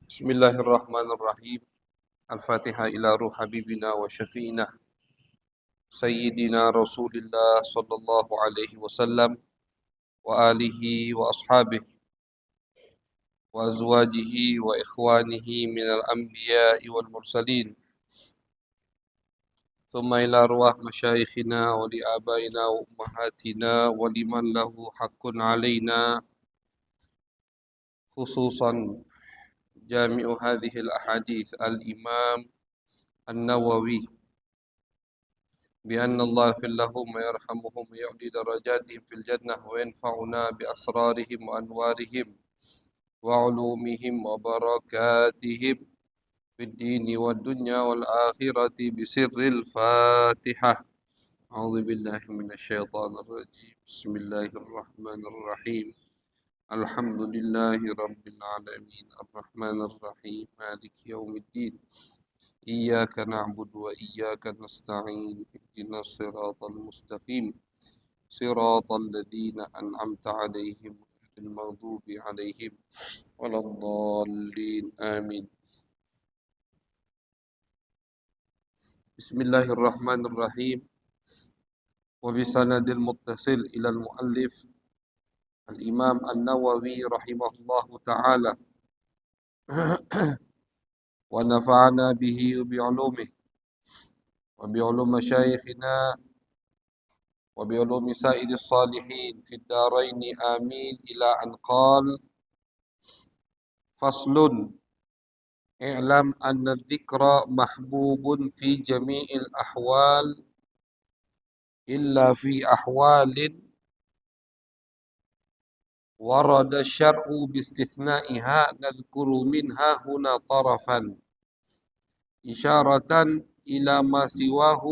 Bismillahirrahmanirrahim. Al-Fatihah ila ruh habibina wa syafi'ina Sayyidina Rasulillah sallallahu alaihi wasallam wa alihi wa ashabihi wa azwajihi wa ikhwanihi minal anbiya'i wal mursalin. Thumma ila ruh masyayikhina wa li abaina wa ummahatina wa liman lahu haqqun alaina, khususan jami'u hadhihi al-ahadith al-Imam An-Nawawi بأن الله يغفر لهم ويرحمهم ويعلي درجاتهم في الجنة وينفعنا بأسرارهم وأنوارهم وعلومهم وبركاتهم في الدين والدنيا والآخرة بسر الفاتحة. أعوذ بالله من الشيطان الرجيم. بسم الله الرحمن الرحيم. الحمد لله رب العالمين الرحمن الرحيم مالك يوم الدين. إياك نعبد وإياك نستعين. اهدنا الصراط المستقيم صراط الذين أنعمت عليهم غير المغضوب عليهم ولا الضالين آمين. بسم الله الرحمن الرحيم. وبسند المتصل إلى المؤلف الإمام النووي رحمه الله تعالى ونفعنا به وبعلومه وبعلوم مشايخنا وبعلوم سائر الصالحين في الدارين آمين. إلى أن قال: فصل: اعلم أن الذكر محبوب في جميع الأحوال إلا في أحوال ورد الشرع باستثنائها، نذكر منها هنا طرفا إشارة إلى ما سواه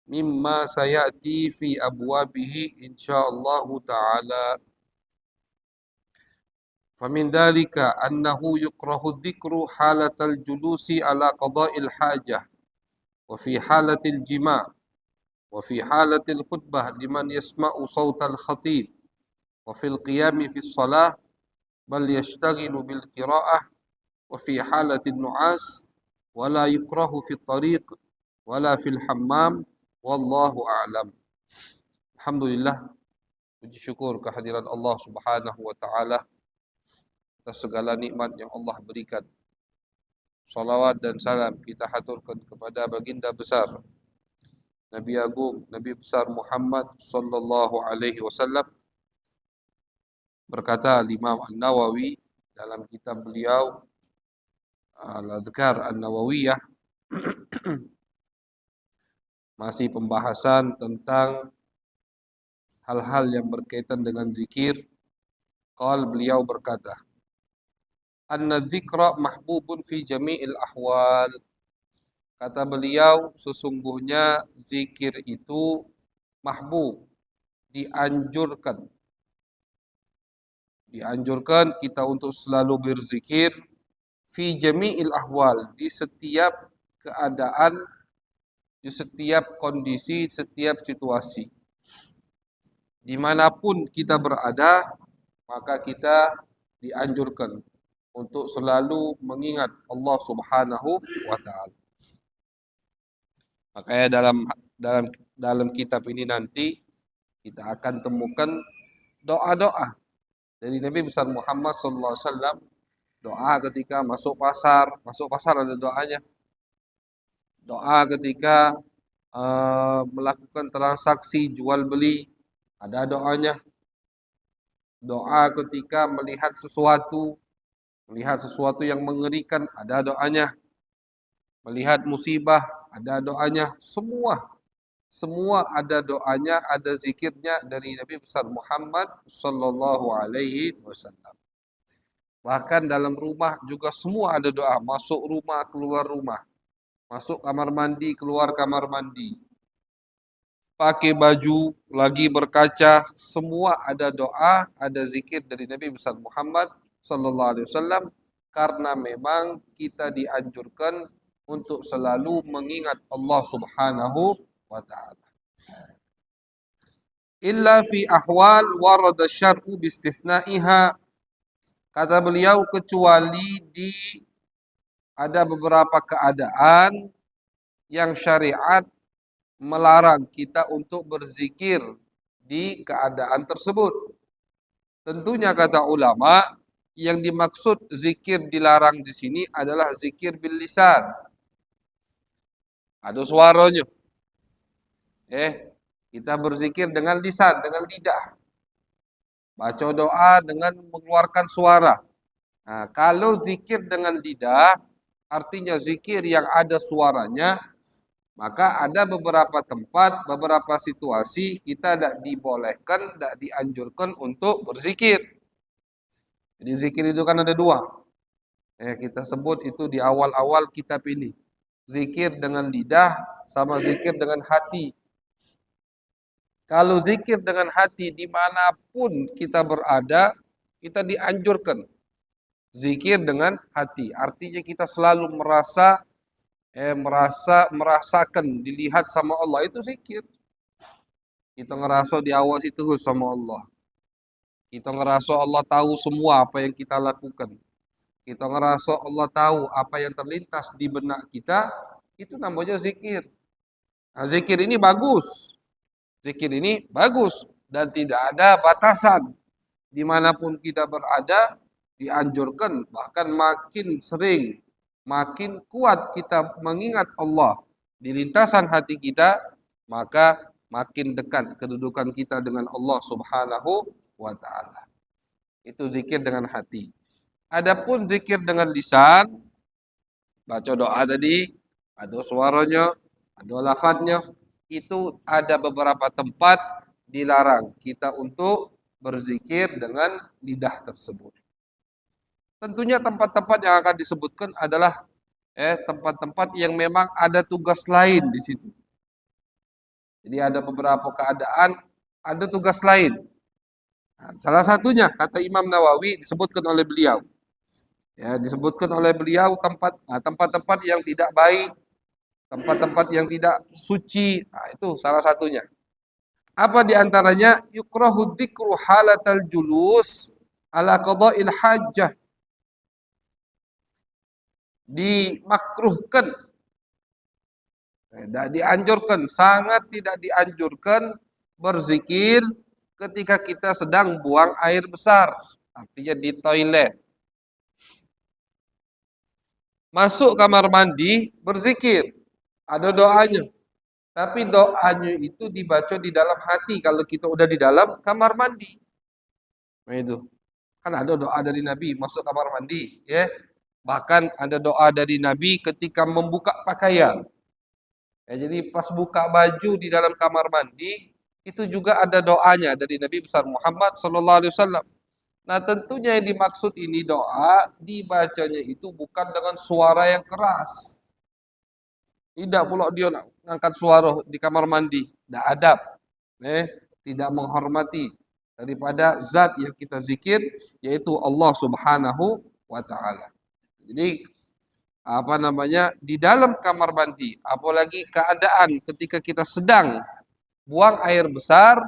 مما سيأتي في أبوابه إن شاء الله تعالى. فمن ذلك أنه يكره الذكر حالة الجلوس على قضاء الحاجة، وفي حالة الجماع، وفي حالة الخطبة لمن يسمع صوت الخطيب، وفي القيام في الصلاة بل يشتغل بالقراءة، وفي حالة النعاس، ولا يكره في الطريق ولا في الحمام، والله أعلم. Alhamdulillah, puji syukur kehadiran Allah Subhanahu wa taala atas segala nikmat yang Allah berikan. Salawat dan salam kita haturkan kepada baginda besar Nabi Agung, Nabi besar Muhammad sallallahu alaihi wasallam. Berkata Imam An-Nawawi dalam kitab beliau Al-Adhkar An-Nawawiyah, masih pembahasan tentang hal-hal yang berkaitan dengan zikir. Beliau berkata, anna dzikra mahbubun fi jami'il ahwal. Kata beliau, sesungguhnya zikir itu mahbub, dianjurkan. Dianjurkan kita untuk selalu berzikir fi jami'il ahwal, di setiap keadaan, di setiap kondisi, setiap situasi. Dimanapun kita berada, maka kita dianjurkan untuk selalu mengingat Allah Subhanahu wa taala. Makanya dalam kitab ini nanti kita akan temukan doa-doa dari Nabi besar Muhammad sallallahu alaihi wasallam. Doa ketika masuk pasar ada doanya. Doa ketika melakukan transaksi jual beli, ada doanya. Doa ketika melihat sesuatu yang mengerikan, ada doanya. Melihat musibah, ada doanya. Semua ada doanya, ada zikirnya dari Nabi besar Muhammad sallallahu alaihi wasallam. Bahkan dalam rumah juga semua ada doa. Masuk rumah, keluar rumah. Masuk kamar mandi, keluar kamar mandi. Pakai baju, lagi berkaca, semua ada doa, ada zikir dari Nabi besar Muhammad sallallahu alaihi wasallam, karena memang kita dianjurkan untuk selalu mengingat Allah Subhanahu wa taala. Illa fi ahwal warada syar'u bi istithna'iha. Kata beliau, kecuali di ada beberapa keadaan yang syariat melarang kita untuk berzikir di keadaan tersebut. Tentunya kata ulama, yang dimaksud zikir dilarang di sini adalah zikir bil lisan. Ada suaranya. Kita berzikir dengan lisan, dengan lidah. Baca doa dengan mengeluarkan suara. Nah, kalau zikir dengan lidah, artinya zikir yang ada suaranya, maka ada beberapa tempat, beberapa situasi kita tidak dibolehkan, tidak dianjurkan untuk berzikir. Jadi zikir itu kan ada dua. Kita sebut itu di awal-awal kitab ini. Zikir dengan lidah sama zikir dengan hati. Kalau zikir dengan hati dimanapun kita berada, kita dianjurkan. Zikir dengan hati. Artinya kita selalu merasakan dilihat sama Allah, itu zikir. Kita ngerasa diawasi terus sama Allah. Kita ngerasa Allah tahu semua apa yang kita lakukan. Kita ngerasa Allah tahu apa yang terlintas di benak kita, itu namanya zikir. Nah, zikir ini bagus. Zikir ini bagus dan tidak ada batasan. Dimanapun kita berada, dianjurkan, bahkan makin sering, makin kuat kita mengingat Allah di lintasan hati kita, maka makin dekat kedudukan kita dengan Allah Subhanahu wa ta'ala. Itu zikir dengan hati. Adapun zikir dengan lisan, baca doa tadi, ada suaranya, ada lafadznya, itu ada beberapa tempat dilarang kita untuk berzikir dengan lidah tersebut. Tentunya tempat-tempat yang akan disebutkan adalah tempat-tempat yang memang ada tugas lain di situ. Jadi ada beberapa keadaan, ada tugas lain. Nah, salah satunya kata Imam Nawawi disebutkan oleh beliau. Ya, disebutkan oleh beliau tempat-tempat yang tidak baik, tempat-tempat yang tidak suci. Nah, itu salah satunya. Apa diantaranya? Yukrahu dzikru halatal julus ala qada'il hajjah. Dimakruhkan, tidak dianjurkan, sangat tidak dianjurkan berzikir ketika kita sedang buang air besar, artinya di toilet. Masuk kamar mandi, berzikir, ada doanya. Tapi doanya itu dibaca di dalam hati kalau kita udah di dalam kamar mandi. Nah itu. Kan ada doa dari Nabi masuk kamar mandi, ya. Bahkan ada doa dari Nabi ketika membuka pakaian. Ya, jadi pas buka baju di dalam kamar mandi, itu juga ada doanya dari Nabi besar Muhammad SAW. Nah, tentunya yang dimaksud ini doa dibacanya itu bukan dengan suara yang keras. Tidak pula dia nak angkat suara di kamar mandi, tidak adab, tidak menghormati daripada zat yang kita zikir, yaitu Allah Subhanahu wa taala. Jadi di dalam kamar mandi, apalagi keadaan ketika kita sedang buang air besar,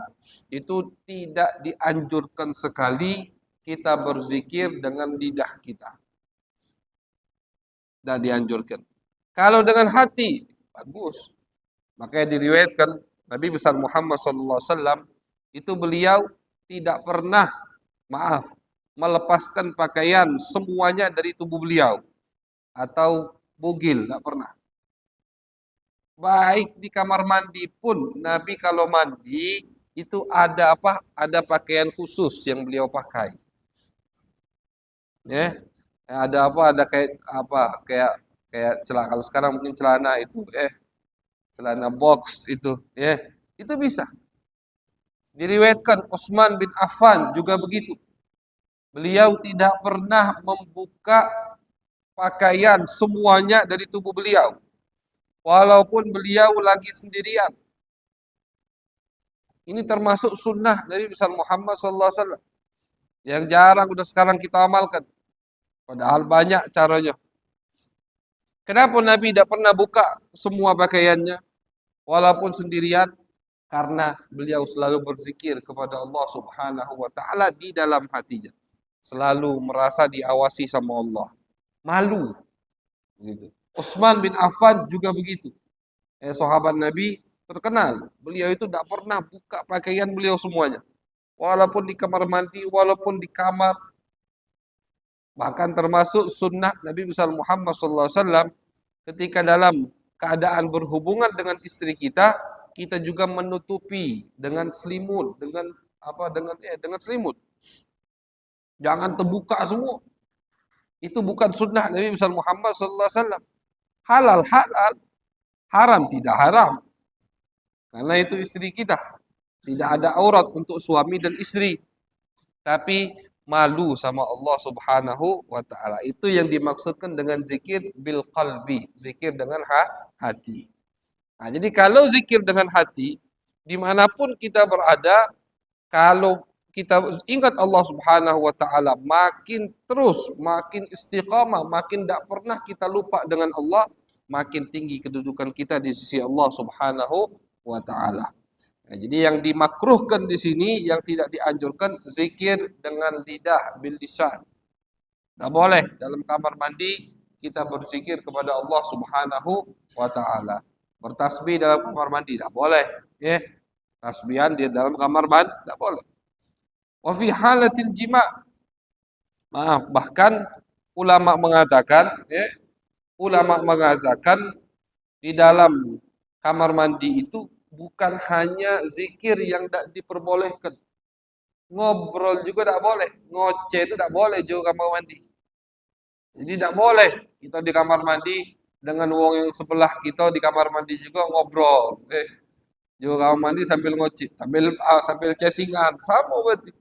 itu tidak dianjurkan sekali kita berzikir dengan lidah kita. Tidak dianjurkan. Kalau dengan hati, bagus. Makanya diriwayatkan Nabi besar Muhammad SAW itu beliau tidak pernah, melepaskan pakaian semuanya dari tubuh beliau atau bugil, tidak pernah. Baik di kamar mandi pun, Nabi kalau mandi itu ada apa? Ada pakaian khusus yang beliau pakai. Ya, ada apa? Ada kayak celana. Kalau sekarang mungkin celana itu, celana box itu, itu bisa. Diriwayatkan Utsman bin Affan juga begitu. Beliau tidak pernah membuka pakaian semuanya dari tubuh beliau, walaupun beliau lagi sendirian. Ini termasuk sunnah dari besar Muhammad SAW yang jarang udah sekarang kita amalkan. Padahal banyak caranya. Kenapa Nabi tidak pernah buka semua pakaiannya walaupun sendirian? Karena beliau selalu berzikir kepada Allah Subhanahu wa taala di dalam hatinya. selalu merasa diawasi sama Allah. Malu. Begitu. Utsman bin Affan juga begitu. Sahabat Nabi terkenal. Beliau itu tidak pernah buka pakaian beliau semuanya. Walaupun di kamar mandi, walaupun di kamar. Bahkan termasuk sunnah Nabi besar Muhammad SAW ketika dalam keadaan berhubungan dengan istri kita, kita juga menutupi dengan selimut, dengan dengan selimut. Jangan terbuka semua. Itu bukan sunnah Nabi besar Muhammad SAW. Halal halal, haram tidak haram. Karena itu istri kita. Tidak ada aurat untuk suami dan istri. Tapi malu sama Allah Subhanahu wa taala. Itu yang dimaksudkan dengan zikir bil qalbi, zikir dengan hati. Nah, jadi kalau zikir dengan hati, dimanapun kita berada, kalau kita ingat Allah Subhanahu wa taala, makin terus, makin istiqamah, makin tidak pernah kita lupa dengan Allah, makin tinggi kedudukan kita di sisi Allah Subhanahu wa taala. Nah, jadi yang dimakruhkan di sini, yang tidak dianjurkan, zikir dengan lidah, bil lisan. Tidak boleh dalam kamar mandi kita berzikir kepada Allah Subhanahu wa taala. Bertasbih dalam kamar mandi tidak boleh, ya. Tasbihan di dalam kamar mandi tidak boleh. Wa fi halatil jima'. Maaf, bahkan ulama mengatakan, ya, di dalam kamar mandi itu bukan hanya zikir yang tidak diperbolehkan. Ngobrol juga tidak boleh. Ngoceh itu tidak boleh juga kamar mandi. Jadi tidak boleh kita di kamar mandi dengan wong yang sebelah kita di kamar mandi juga ngobrol. Juga kamar mandi sambil ngoceh, sambil chattingan, sama berarti.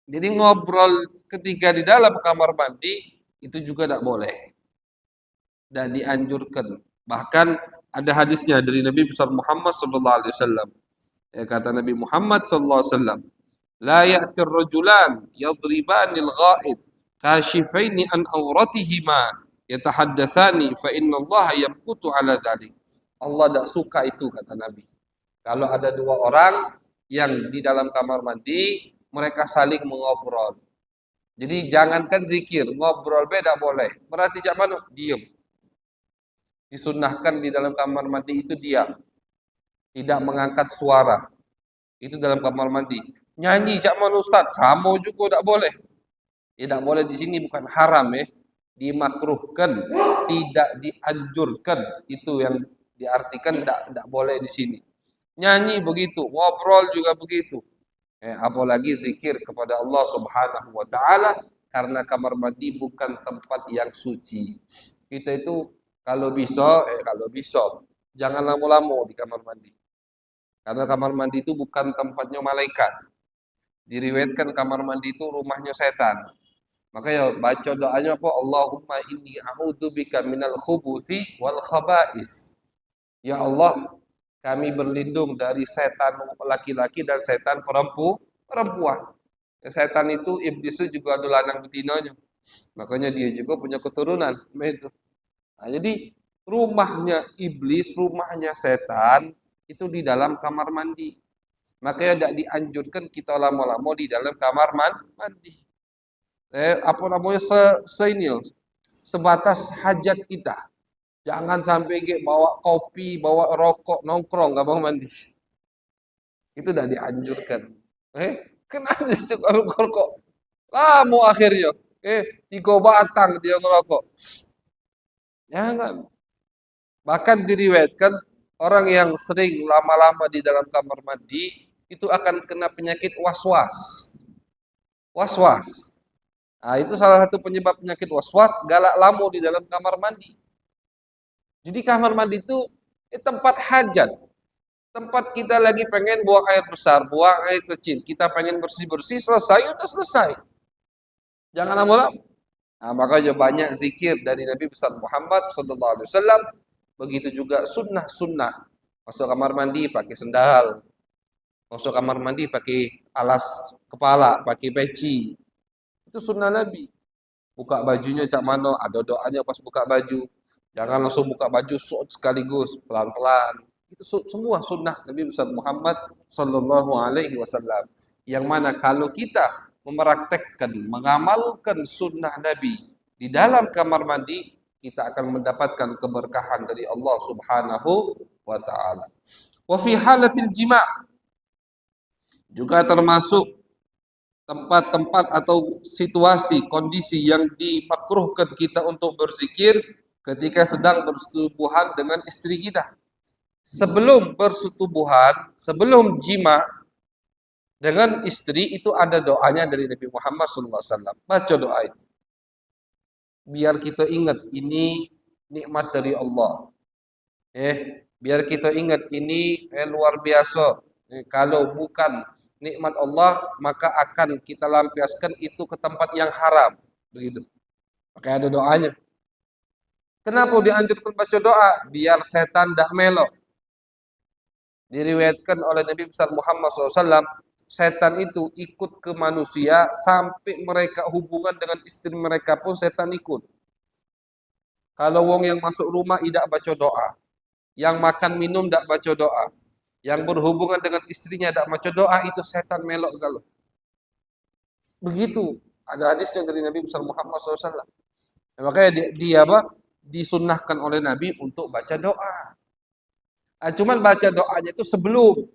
Jadi ngobrol ketika di dalam kamar mandi itu juga tidak boleh. Dan dianjurkan. Bahkan ada hadisnya dari Nabi besar Muhammad sallallahu alaihi wasallam. Kata Nabi Muhammad sallallahu alaihi wasallam, "La ya'tir rajulan yadribanil ghaid kashifaini an awratihima yatahaddatsani fa inna Allah yamqutu ala dzalik." Allah tidak suka itu, kata Nabi. Kalau ada dua orang yang di dalam kamar mandi, mereka saling mengobrol. Jadi jangankan zikir, ngobrol beda boleh. Berarti cak mana? Diam. Disunnahkan di dalam kamar mandi itu diam. Tidak mengangkat suara. Itu dalam kamar mandi. Nyanyi cak mana Ustaz? Sama juga tidak boleh. Tidak boleh di sini, bukan haram, ya. Dimakruhkan, tidak dianjurkan. Itu yang diartikan tidak boleh di sini. Nyanyi begitu, ngobrol juga begitu. Apalagi zikir kepada Allah Subhanahu wa taala, karena kamar mandi bukan tempat yang suci. Kita itu kalau bisa jangan lama-lama di kamar mandi. Karena kamar mandi itu bukan tempatnya malaikat. Diriwayatkan kamar mandi itu rumahnya setan. Makanya baca doanya apa? Allahumma inni a'udzubika minal khubuthi wal khaba'ith. Ya Allah, kami berlindung dari setan laki-laki dan setan perempuan. Setan itu, iblis itu juga ada lanang betinanya. Makanya dia juga punya keturunan. Itu. Nah, jadi rumahnya iblis, rumahnya setan itu di dalam kamar mandi. Makanya tidak dianjurkan kita lama-lama di dalam kamar mandi. Sebatas hajat kita. Jangan sampai bawa kopi, bawa rokok, nongkrong kamar mandi. Itu tidak dianjurkan. Kenapa suka rokok? Lama akhirnya. 3 batang dia ngerokok. Jangan. Bahkan diriwayatkan orang yang sering lama-lama di dalam kamar mandi itu akan kena penyakit was-was. Was-was. Nah, itu salah satu penyebab penyakit was-was, galak lama di dalam kamar mandi. Jadi kamar mandi itu tempat hajat. Tempat kita lagi pengen buang air besar, buang air kecil. Kita pengen bersih-bersih, selesai, udah selesai. Jangan lama-lama. Nah, makanya banyak zikir dari Nabi besar Muhammad SAW. Begitu juga sunnah-sunnah. Masuk kamar mandi pakai sendal. Masuk kamar mandi pakai alas kepala, pakai peci. Itu sunnah Nabi. Buka bajunya cak mano, ada doanya pas buka baju. Jangan langsung buka baju sekaligus, pelan-pelan. Itu semua sunnah Nabi besar Muhammad sallallahu alaihi wasallam. Yang mana kalau kita mempraktekkan, mengamalkan sunnah Nabi di dalam kamar mandi, kita akan mendapatkan keberkahan dari Allah Subhanahu wa taala. Wa fi halatil jima' juga termasuk tempat-tempat atau situasi, kondisi yang dimakruhkan kita untuk berzikir ketika sedang bersetubuhan dengan istri kita. Sebelum bersetubuhan, sebelum jima dengan istri itu ada doanya dari Nabi Muhammad SAW. Baca doa itu. Biar kita ingat ini nikmat dari Allah. Biar kita ingat ini luar biasa. Kalau bukan nikmat Allah, maka akan kita lampiaskan itu ke tempat yang haram. Begitu. Maka ada doanya. Kenapa dianjurkan baca doa? Biar setan tidak melok. Diriwayatkan oleh Nabi besar Muhammad SAW, setan itu ikut ke manusia sampai mereka hubungan dengan istri mereka pun setan ikut. Kalau wong yang masuk rumah tidak baca doa, yang makan minum tidak baca doa, yang berhubungan dengan istrinya tidak baca doa, itu setan melok galau. Begitu. Ada hadisnya dari Nabi besar Muhammad SAW. Makanya dia disunnahkan oleh Nabi untuk baca doa. Cuman baca doanya itu sebelum.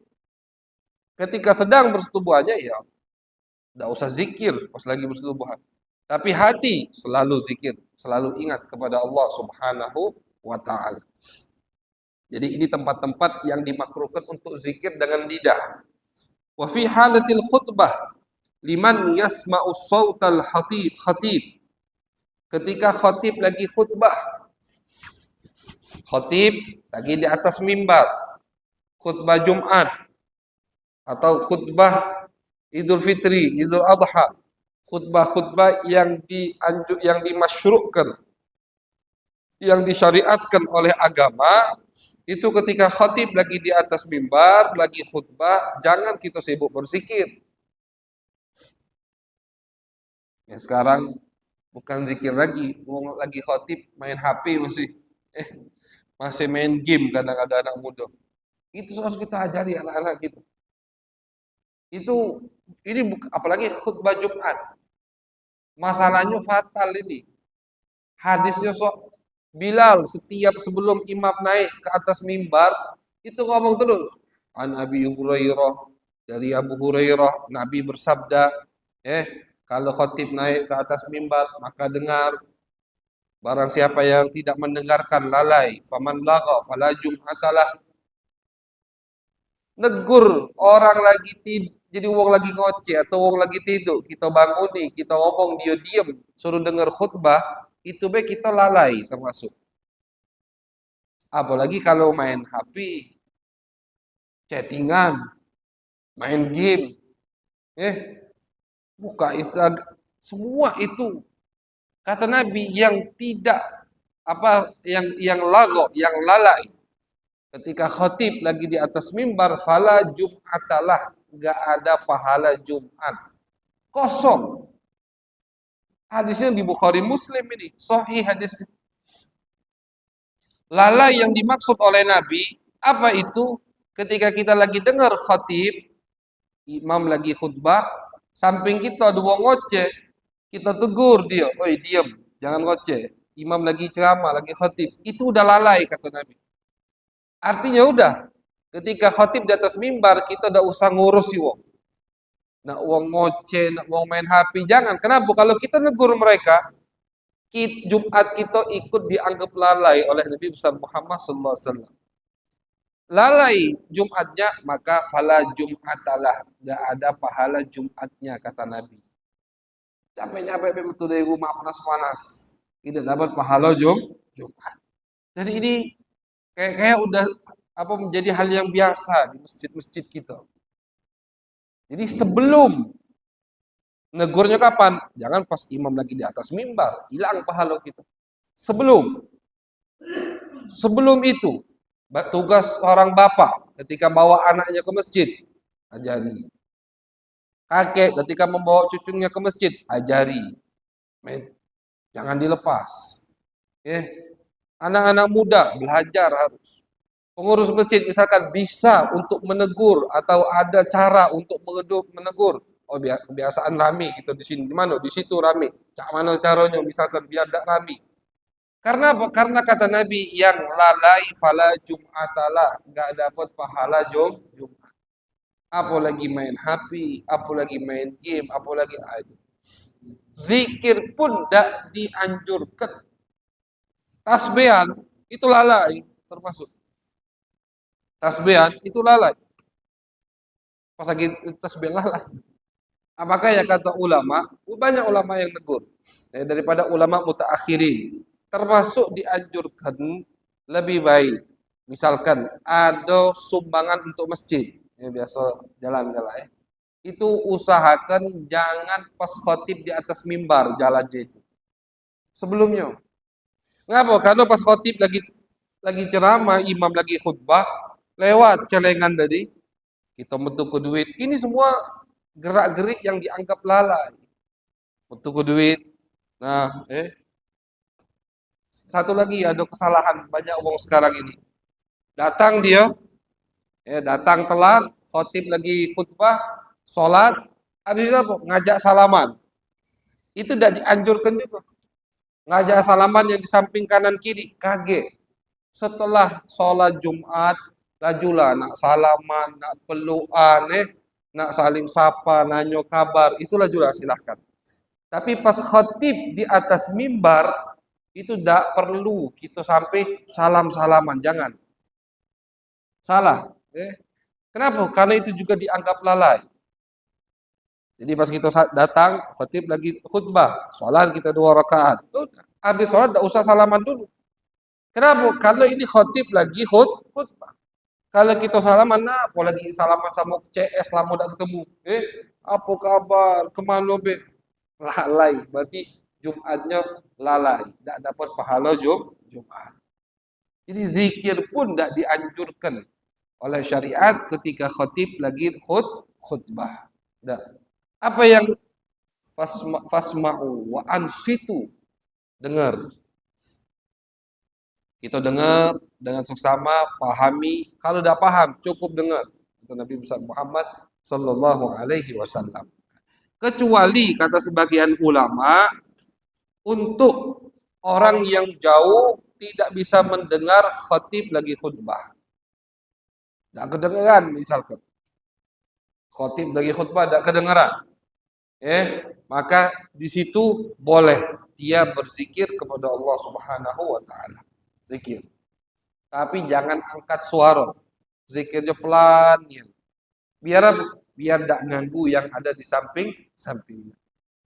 Ketika sedang bersetubuhannya ya tidak usah zikir pas lagi bersetubuhan. Tapi hati selalu zikir, selalu ingat kepada Allah Subhanahu wa taala. Jadi ini tempat-tempat yang dimakruhkan untuk zikir dengan lidah. Wa fi halatil khutbah liman yasma'u sautal khatib. Ketika khatib lagi khutbah. Khatib lagi di atas mimbar. Khutbah Jumat atau khutbah Idul Fitri, Idul Adha, khutbah-khutbah yang dimasyru'kan, yang disyariatkan oleh agama, itu ketika khatib lagi di atas mimbar, lagi khutbah, jangan kita sibuk berzikir. Ya, sekarang bukan zikir lagi, lagi khatib main HP masih main game kadang-kadang anak muda. Itu harus kita ajari anak-anak kita. Apalagi khutbah Jumat. Masalahnya fatal ini. Hadisnya Bilal setiap sebelum imam naik ke atas mimbar itu ngomong terus. An Abi Hurairah, dari Abu Hurairah Nabi bersabda, kalau khatib naik ke atas mimbar maka dengar. Barang siapa yang tidak mendengarkan lalai, faman lagha fala jum'atalah. Negur orang lagi tidur, jadi wong lagi ngoceh atau wong lagi tidur, kita banguni, kita ngomong dia diam, suruh dengar khutbah, itu baik kita lalai termasuk. Apalagi kalau main HP, chattingan, main game, buka Instagram, semua itu kata Nabi yang tidak yang lago, yang lalai. Ketika khatib lagi di atas mimbar, fala jum'atalah, enggak ada pahala Jumat. Kosong. Hadisnya di Bukhari Muslim ini, sahih hadisnya. Lalai yang dimaksud oleh Nabi, apa itu? Ketika kita lagi dengar khatib, imam lagi khutbah, samping kita ada wong ngoceh, kita tegur dia, "Oi, diam, jangan ngoceh. Imam lagi ceramah, lagi khatib." Itu udah lalai kata Nabi. Artinya udah, ketika khatib di atas mimbar, kita udah usah ngurus si wong. Nak wong ngoceh, nak wong main HP, jangan. Kenapa? Kalau kita negur mereka, Jumat kita ikut dianggap lalai oleh Nabi besar Muhammad SAW. Lalai Jumatnya, maka fala Jumatalah, tidak ada pahala Jumatnya kata Nabi. Capek-capek betul dari rumah panas-panas, tidak dapat pahala Jumat. Jadi ini kayak udah menjadi hal yang biasa di masjid-masjid kita. Jadi sebelum negurnya kapan? Jangan pas imam lagi di atas mimbar, hilang pahala kita. Sebelum itu, tugas orang bapak ketika bawa anaknya ke masjid, ajari. Kakek ketika membawa cucunya ke masjid, ajari. Jangan dilepas. Anak-anak muda belajar harus. Pengurus masjid misalkan bisa untuk menegur atau ada cara untuk menegur. Oh, kebiasaan rame gitu di sini. Di mana? Di situ rame. Cak mana caranya misalkan biar tidak rame. Karena apa? Karena kata Nabi yang lalai fala jum'atalah, enggak dapat pahala Jumat. Apalagi main HP, apalagi main game, apalagi itu. Zikir pun tidak dianjurkan. Tasbihan itu lalai termasuk. Tasbihan itu lalai. Pas lagi tasbih lalai. Apakah ya kata ulama? Banyak ulama yang negur. Daripada ulama mutaakhirin. Termasuk dianjurkan lebih baik. Misalkan ada sumbangan untuk masjid. Ya, biasa jalan-jalan ya. Itu usahakan jangan pas khotib di atas mimbar jalannya itu. Sebelumnya. Ngapa? Karena pas khotib lagi ceramah, imam lagi khutbah, lewat celengan tadi, kita metu ke duit. Ini semua gerak-gerik yang dianggap lalai. Metu ke duit. Nah, satu lagi ada kesalahan banyak orang sekarang ini. Datang dia, datang telat, khotib lagi khutbah, sholat, habis itu apa? Ngajak salaman. Itu tidak dianjurkan juga. Ngajak salaman yang di samping kanan kiri, kaget. Setelah sholat Jumat, lajulah nak salaman, nak pelukan, nak saling sapa, nanyo kabar, itulah juga silahkan. Tapi pas khotib di atas mimbar, itu tidak perlu kita sampai salam-salaman, jangan. Salah. Kenapa? Karena itu juga dianggap lalai. Jadi pas kita datang, khotib lagi khutbah, sholat kita 2 rakaat. Habis sholat tidak usah salaman dulu. Kenapa? Karena ini khotib lagi khutbah. Kalau kita salaman, nah, apalagi salaman sama CS lama tidak ketemu. Apa kabar? Kemana be? Lalai. Berarti Jumatnya lalai. Tidak dapat pahala Jumat. Jadi zikir pun tidak dianjurkan oleh syariat ketika khotib lagi khutbah. Nah, apa yang fasma'u wa ansitu, dengar. Kita dengar dengan seksama, pahami. Kalau tidak paham, cukup dengar. Kata Nabi besar Muhammad sallallahu alaihi wasallam. Kecuali kata sebagian ulama, untuk orang yang jauh tidak bisa mendengar khatib lagi khutbah. Tidak kedengaran misalkan. Khatib lagi khutbah tidak kedengaran. Maka di situ boleh dia berzikir kepada Allah Subhanahu wa taala. Zikir. Tapi jangan angkat suara. Zikirnya pelan ya. Biar tidak ganggu yang ada di sampingnya.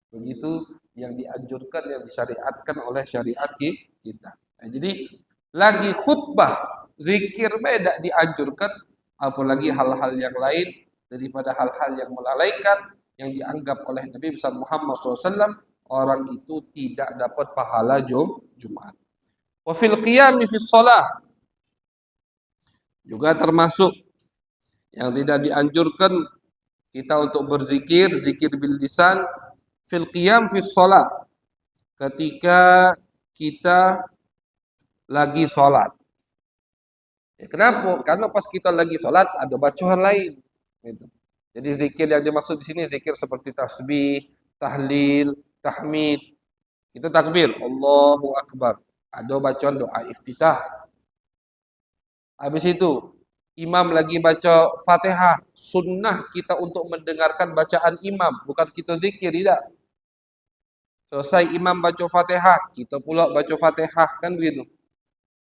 Begitu yang dianjurkan, yang disyariatkan oleh syariat kita. Nah, jadi lagi khutbah, zikir beda dianjurkan, apalagi hal-hal yang lain daripada hal-hal yang melalaikan yang dianggap oleh Nabi besar Muhammad SAW, orang itu tidak dapat pahala Jumat. Wa fil qiyami fi shalah, juga termasuk yang tidak dianjurkan kita untuk berzikir, zikir bil lisan fil qiyam fi shalah, ketika kita lagi sholat. Kenapa? Karena pas kita lagi sholat ada bacaan lain. Gitu. Jadi zikir yang dimaksud di sini zikir seperti tasbih, tahlil, tahmid. Kita takbir, Allahu Akbar. Ada bacaan doa iftitah. Habis itu imam lagi baca Fatihah, sunnah kita untuk mendengarkan bacaan imam, bukan kita zikir, tidak. Selesai imam baca Fatihah, kita pula baca Fatihah, kan begitu.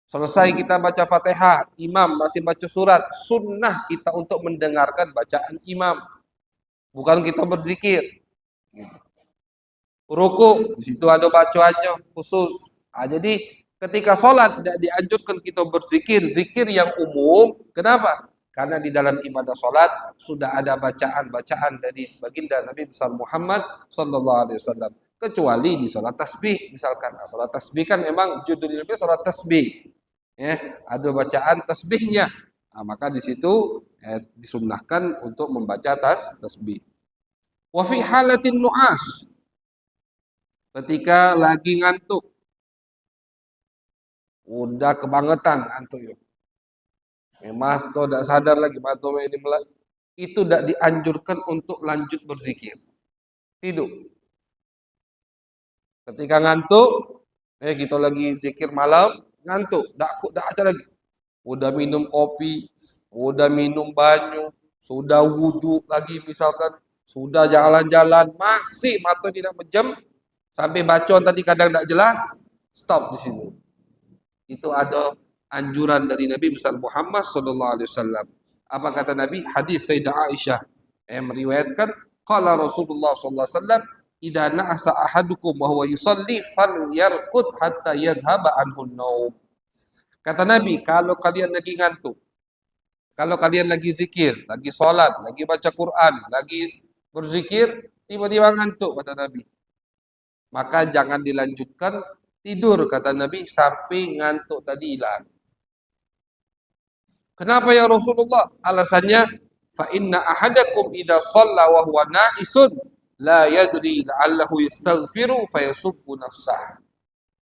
Selesai kita baca Fatihah, imam masih baca surat, sunnah kita untuk mendengarkan bacaan imam, bukan kita berzikir. Ruku, di situ ada bacaannya khusus. Jadi ketika sholat tidak dianjurkan kita berzikir, zikir yang umum. Kenapa? Karena di dalam ibadah sholat sudah ada bacaan-bacaan dari baginda Nabi besar Muhammad sallallahu alaihi wasallam. Kecuali di sholat tasbih, misalkan. Nah, sholat tasbih kan memang judulnya sholat tasbih. Ada bacaan tasbihnya. Nah, maka di situ disunnahkan untuk membaca tasbih. Wa fi halatin nu'as, ketika lagi ngantuk. Udah kebangetan ngantuk yuk. Mah tuh tidak sadar lagi, mah tuh ini itu tidak dianjurkan untuk lanjut berzikir. Tidur. Ketika ngantuk, kita lagi zikir malam, ngantuk, dak aja lagi. Udah minum kopi, udah minum banyu, sudah wudhu lagi misalkan, sudah jalan-jalan, masih mata tidak menjem, sampai bacaan tadi kadang tidak jelas, stop di situ. Itu ada anjuran dari Nabi besar Muhammad sallallahu alaihi wasallam. Apa kata Nabi? Hadis Sayyidah Aisyah yang meriwayatkan, qala Rasulullah sallallahu alaihi wasallam, "Idza na'asa ahadukum wa huwa yusalli falyarqud hatta yadhhaba anhu an-naum." Kata Nabi, kalau kalian lagi ngantuk, kalau kalian lagi zikir, lagi sholat, lagi baca Quran, lagi berzikir, tiba-tiba ngantuk, kata Nabi, maka jangan dilanjutkan, tidur, kata Nabi, sampai ngantuk tadi hilang. Kenapa ya Rasulullah? Alasannya, fa inna ahadakum idza shalla wa huwa na'isun la yadri la'allahu yastaghfiru fayasubbu nafsah.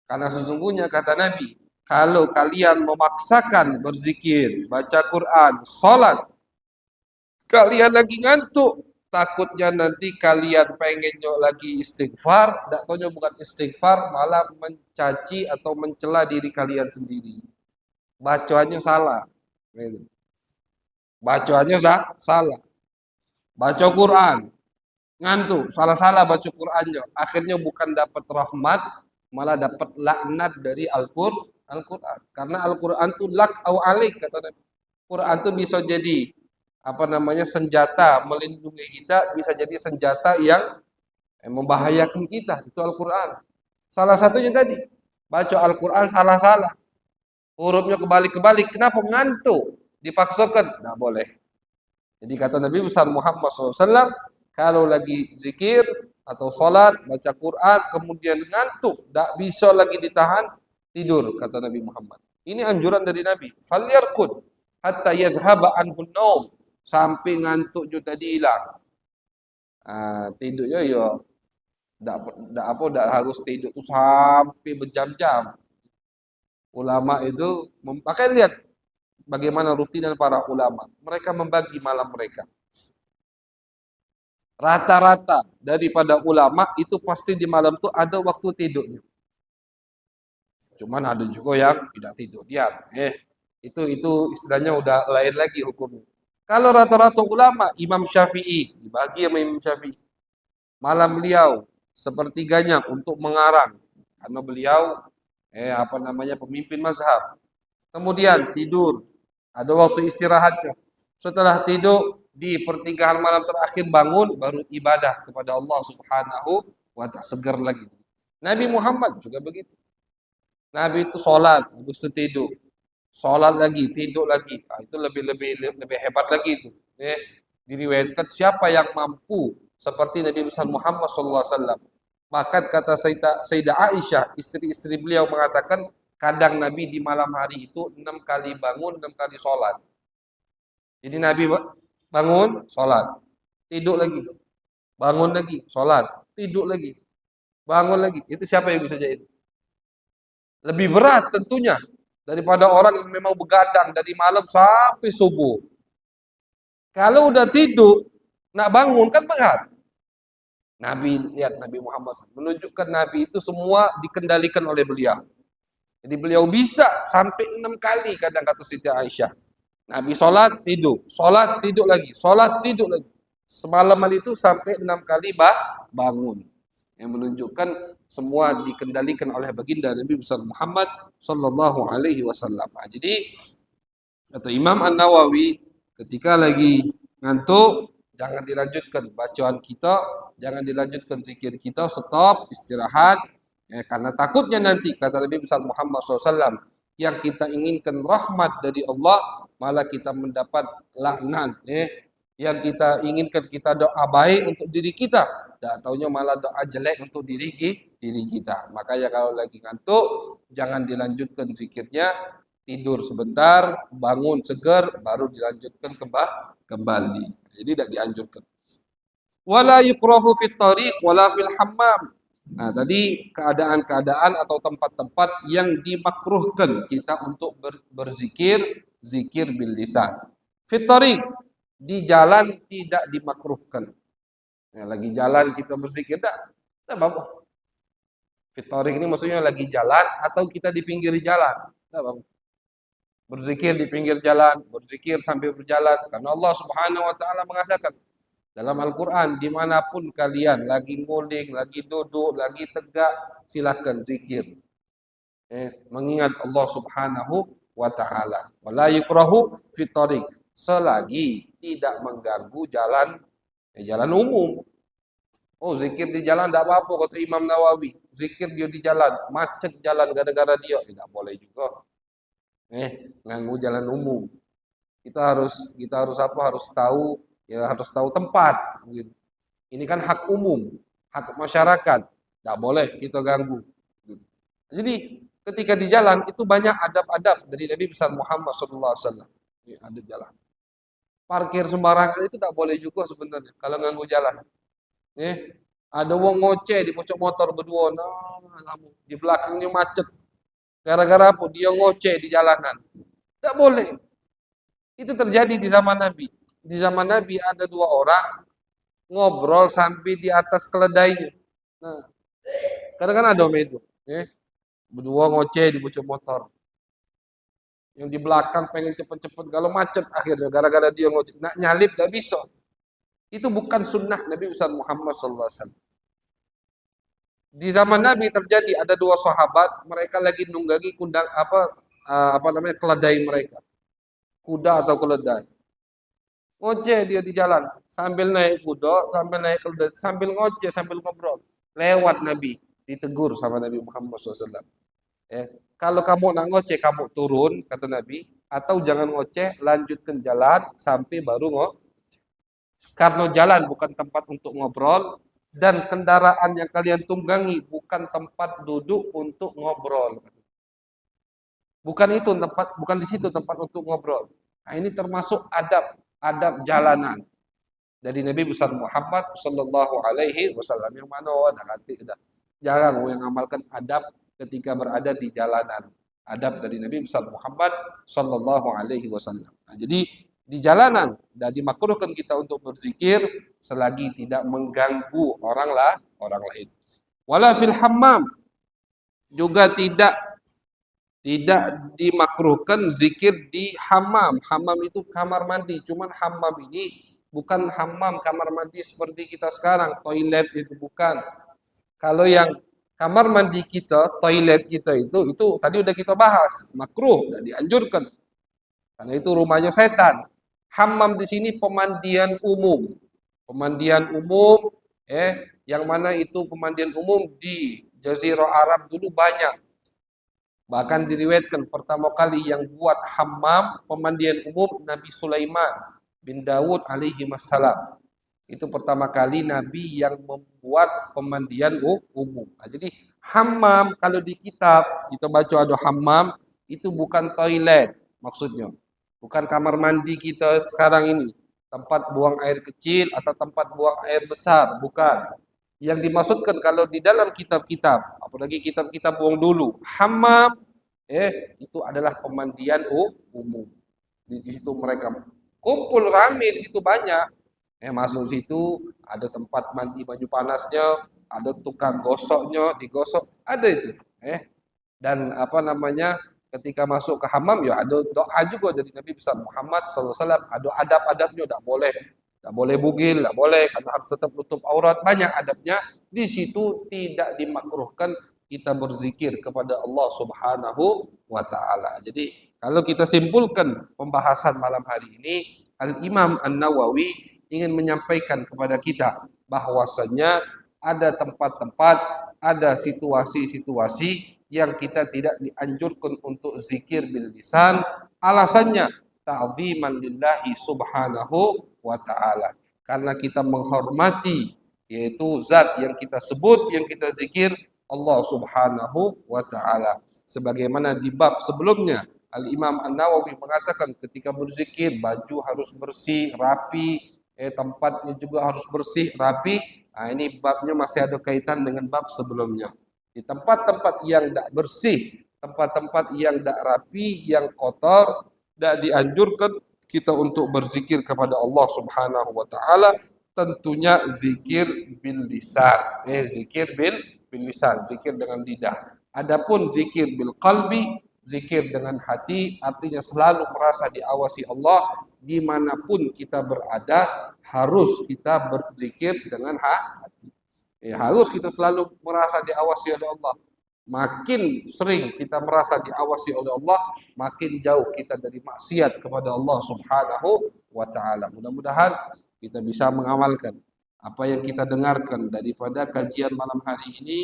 Karena sesungguhnya kata Nabi, kalau kalian memaksakan berzikir, baca Quran, sholat, kalian lagi ngantuk, takutnya nanti kalian pengennya lagi istighfar, tidak tahunya bukan istighfar, malah mencaci atau mencela diri kalian sendiri. Bacaannya salah. Bacaannya salah. Baca Quran, ngantuk, salah-salah baca Qurannya. Akhirnya bukan dapat rahmat, malah dapat laknat dari Al-Quran. Karena Al-Quran itu lak au alik, kata Nabi. Quran itu bisa jadi senjata melindungi kita, bisa jadi senjata yang membahayakan kita. Itu Al-Quran. Salah satunya tadi, baca Al-Quran salah-salah. Hurufnya kebalik-kebalik. Kenapa? Ngantuk. Dipaksakan. Tidak boleh. Jadi kata Nabi besar Muhammad SAW, kalau lagi zikir atau sholat, baca Quran, kemudian ngantuk, tidak bisa lagi ditahan, tidur, kata Nabi Muhammad. Ini anjuran dari Nabi. Falyarkud hatta yadhhaba anhu naum, sampai ngantuk juga tadi hilang. Tidurnya ya tidak harus tidur itu sampai berjam-jam. Ulama itu, makanya lihat bagaimana rutinan para ulama. Mereka membagi malam mereka. Rata-rata daripada ulama itu pasti di malam itu ada waktu tidurnya. Cuman ada juga yang tidak tidur. Itu istilahnya udah lain lagi hukumnya. Kalau rata-rata ulama, Imam Syafi'i, dibagi sama Imam Syafi'i. Malam beliau sepertiganya untuk mengarang. Karena beliau pemimpin mazhab. Kemudian tidur, ada waktu istirahatnya. Setelah tidur, di pertigaan malam terakhir bangun, baru ibadah kepada Allah Subhanahu wa ta'ala, segar lagi. Nabi Muhammad juga begitu. Nabi itu sholat, habis itu tidur. Sholat lagi, tidur lagi. Itu lebih hebat lagi itu. Diriwayatkan siapa yang mampu seperti Nabi besar Muhammad SAW. Bahkan kata Sayyidah Aisyah, istri-istri beliau mengatakan, kadang Nabi di malam hari itu 6 kali bangun, 6 kali sholat. Jadi Nabi bangun, sholat. Tidur lagi. Bangun lagi, sholat. Tidur lagi. Bangun lagi. Itu siapa yang bisa jadi itu? Lebih berat tentunya daripada orang yang memang begadang dari malam sampai subuh. Kalau udah tidur, nak bangun kan berat. Nabi Muhammad menunjukkan Nabi itu semua dikendalikan oleh beliau. Jadi beliau bisa sampai 6 kali kadang kata Siti Aisyah. Nabi sholat, tidur lagi, sholat, tidur lagi. Semalaman itu sampai 6 kali bangun. Yang menunjukkan semua dikendalikan oleh baginda Nabi besar Muhammad sallallahu alaihi wasallam. Jadi kata Imam An-Nawawi, ketika lagi ngantuk, jangan dilanjutkan bacaan kita, jangan dilanjutkan zikir kita, stop, istirahat. Karena takutnya nanti, kata Nabi besar Muhammad SAW, yang kita inginkan rahmat dari Allah, malah kita mendapat laknat. Yang kita inginkan kita doa baik untuk diri kita, tak taunya malah doa jelek untuk diri kita. Makanya kalau lagi ngantuk, jangan dilanjutkan zikirnya, tidur sebentar, bangun segar, baru dilanjutkan kembali. Jadi tidak dianjurkan. Wala yukrahu fit tariq wala fil hammam. Nah, tadi keadaan-keadaan atau tempat-tempat yang dimakruhkan kita untuk berzikir, zikir bil lisan. Fit tariq, Di jalan tidak dimakruhkan. Ya, lagi jalan kita berzikir, tak apa-apa. Fitorik ini maksudnya lagi jalan atau kita di pinggir jalan. Tak apa-apa. Berzikir di pinggir jalan, berzikir sambil berjalan. Karena Allah Subhanahu wa taala mengatakan dalam Al-Qur'an, dimanapun kalian lagi nguling, lagi duduk, lagi tegak, silakan zikir. Mengingat Allah Subhanahu wa taala. Wala yukrahu fitorik. Selagi tidak mengganggu jalan jalan umum. Oh, zikir di jalan tidak apa-apa kata Imam Nawawi. Zikir dia di jalan, macet jalan gara-gara dia, tidak boleh juga. Ganggu jalan umum. Kita harus apa? Harus tahu, ya harus tahu tempat. Gitu. Ini kan hak umum, hak masyarakat. Tidak boleh kita ganggu. Gitu. Jadi ketika di jalan itu banyak adab-adab dari Nabi besar Muhammad SAW. Ini adab jalan. Parkir sembarangan itu tidak boleh juga sebenarnya kalau ganggu jalan. Ada wong ngoceh di pojok motor berdua, nah, di belakangnya macet. Gara-gara apa? Dia ngoceh di jalanan. Tidak boleh. Itu terjadi di zaman Nabi. Di zaman Nabi ada dua orang ngobrol sampai di atas keledainya. Nah, kadang kan ada itu. Berdua ngoceh di pojok motor. Yang di belakang pengen cepet-cepet, kalau macet akhirnya gara-gara dia ngoceh. Nak nyalip tidak bisa. Itu bukan sunnah Nabi Muhammad SAW. Di zaman Nabi terjadi ada dua sahabat, mereka lagi nunggangi kundang apa namanya keledai mereka, kuda atau keledai. Ngoceh dia di jalan, sambil naik kuda, sambil naik keledai, sambil ngoceh, sambil ngobrol. Lewat Nabi, ditegur sama Nabi Muhammad SAW. Kalau kamu nak ngoceh, kamu turun, kata Nabi, atau jangan ngoceh, lanjutkan jalan sampai baru karena jalan bukan tempat untuk ngobrol, dan kendaraan yang kalian tunggangi bukan tempat duduk untuk ngobrol. Bukan di situ tempat untuk ngobrol. Nah, ini termasuk adab jalanan dari Nabi besar Muhammad Sallallahu Alaihi Wasallam, yang mana jarang yang amalkan adab ketika berada di jalanan. Adab dari Nabi besar Muhammad Sallallahu Alaihi Wasallam. Nah, jadi di jalanan dan dimakruhkan kita untuk berzikir selagi tidak mengganggu orang lain. Wala fil hammam, juga tidak dimakruhkan zikir di hammam. Hammam itu kamar mandi, cuman hammam ini bukan hammam kamar mandi seperti kita sekarang, toilet itu bukan. Kalau yang kamar mandi kita, toilet kita itu tadi udah kita bahas, makruh dan dianjurkan. Karena itu rumahnya setan. Hammam di sini pemandian umum. Pemandian umum, yang mana itu pemandian umum di Jazirah Arab dulu banyak. Bahkan diriwayatkan pertama kali yang buat hammam pemandian umum Nabi Sulaiman bin Dawud alaihi wassalam. Itu pertama kali Nabi yang membuat pemandian umum. Nah, jadi hammam kalau di kitab kita baca ada hammam itu bukan toilet maksudnya. Bukan kamar mandi kita sekarang ini, tempat buang air kecil atau tempat buang air besar, bukan. Yang dimaksudkan kalau di dalam kitab-kitab, apalagi kitab-kitab buang dulu, hammam, itu adalah pemandian umum. Di situ mereka kumpul rame, di situ banyak. Masuk situ ada tempat mandi baju panasnya, ada tukang gosoknya, digosok, ada itu. Dan apa namanya? Ketika masuk ke hammam ya ada doa juga dari Nabi besar Muhammad SAW. Ada adab-adabnya, tidak boleh bugil, tidak boleh, karena harus tetap tutup aurat, banyak adabnya. Di situ tidak dimakruhkan kita berzikir kepada Allah Subhanahu wa taala. Jadi kalau kita simpulkan pembahasan malam hari ini, Al-Imam An-Nawawi ingin menyampaikan kepada kita bahwasanya ada tempat-tempat, ada situasi-situasi yang kita tidak dianjurkan untuk zikir bil lisan. Alasannya ta'ziman lillahi subhanahu wa ta'ala. Karena kita menghormati yaitu zat yang kita sebut, yang kita zikir, Allah subhanahu wa ta'ala. Sebagaimana di bab sebelumnya Al-Imam An-Nawawi mengatakan ketika berzikir baju harus bersih, rapi, tempatnya juga harus bersih, rapi. Nah, ini babnya masih ada kaitan dengan bab sebelumnya. Di tempat-tempat yang tidak bersih, tempat-tempat yang tidak rapi, yang kotor, tidak dianjurkan kita untuk berzikir kepada Allah Subhanahu wa taala, tentunya zikir bil lisan. Zikir bil lisan, zikir dengan lidah. Adapun zikir bil qalbi, zikir dengan hati, artinya selalu merasa diawasi Allah dimanapun kita berada, harus kita berzikir dengan hati. Harus kita selalu merasa diawasi oleh Allah. Makin sering kita merasa diawasi oleh Allah, makin jauh kita dari maksiat kepada Allah Subhanahu wa taala. Mudah-mudahan kita bisa mengamalkan apa yang kita dengarkan daripada kajian malam hari ini,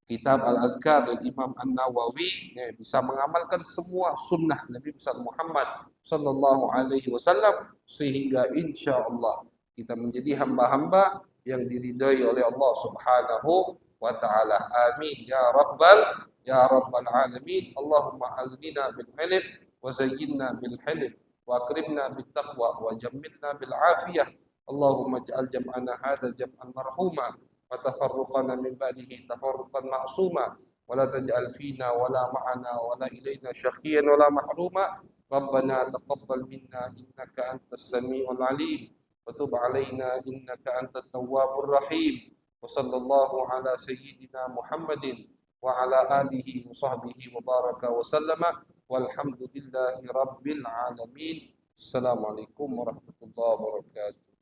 kitab Al-Adhkar dari Imam An-Nawawi, bisa mengamalkan semua sunnah Nabi besar Muhammad sallallahu alaihi wasallam, sehingga insya Allah kita menjadi hamba-hamba yang diridhai oleh Allah Subhanahu wa taala. Amin ya rabbal alamin. Allahumma aznina bil ilm wa zayyinna bil hilm wa akrimna bit taqwa wa jammilna bil afiyah. Allahumma ij'al jam'ana hadzal jam'an marhuma wa tafarruqana min ba'dihi tafarruqan ma'suma wa la taj'al fina wa la ma'ana wa la ilaina syaqiyan wa la mahruma. Rabbana taqabbal minna innaka antas samiul alim وتب علينا إنك أنت التواب الرحيم وصلى الله على سيدنا محمد وعلى آله وصحبه وبارك وسلم والحمد لله رب العالمين. السلام عليكم ورحمة الله وبركاته.